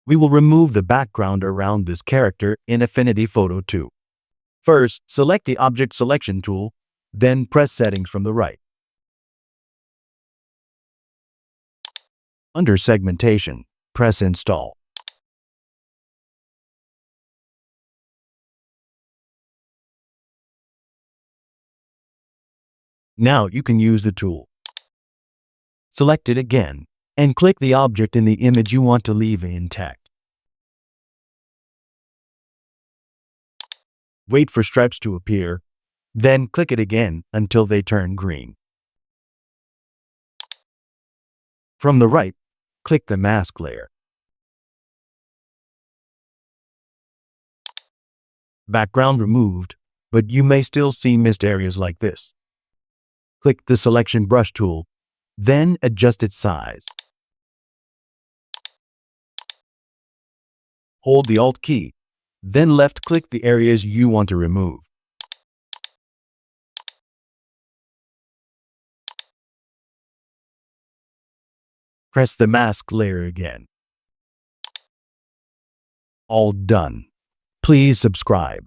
We will remove the background around this character in Affinity Photo 2. First, select the Object Selection tool, then press Settings from the right. Under Segmentation, press Install. Now you can use the tool. Select it again and click the object in the image you want to leave intact. Wait for stripes to appear, then click it again until they turn green. From the right, click the mask layer. Background removed, but you may still see missed areas like this. Click the Selection Brush tool, then adjust its size. Hold the Alt key, then left-click the areas you want to remove. Press the mask layer again. All done. Please subscribe.